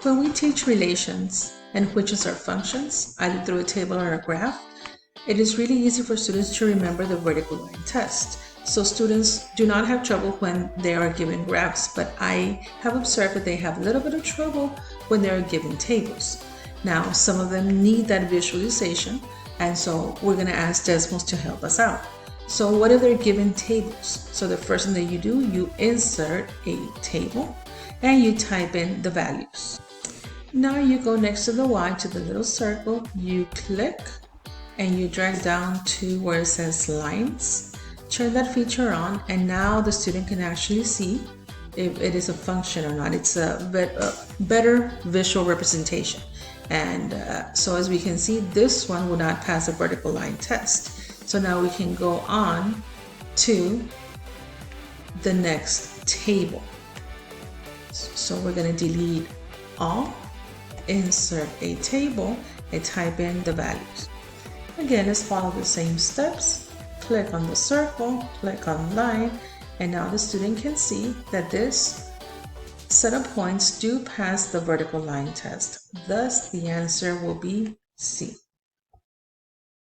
When we teach relations and which is our functions, either through a table or a graph, it is really easy for students to remember the vertical line test. So students do not have trouble when they are given graphs, but I have observed that they have a little bit of trouble when they are given tables. Now, some of them need that visualization, and so we're going to ask Desmos to help us out. So what if they're given tables? So the first thing that you do, you insert a table and you type in the values. Now you go next to the Y, to the little circle, you click and you drag down to where it says lines. Turn that feature on, and now the student can actually see if it is a function or not. It's a better visual representation. And so as we can see, this one will not pass a vertical line test. So now we can go on to the next table. So we're going to delete all, insert a table, and type in the values. Again, let's follow the same steps. Click on the circle, click on line, and now the student can see that this set of points do pass the vertical line test. Thus, the answer will be C.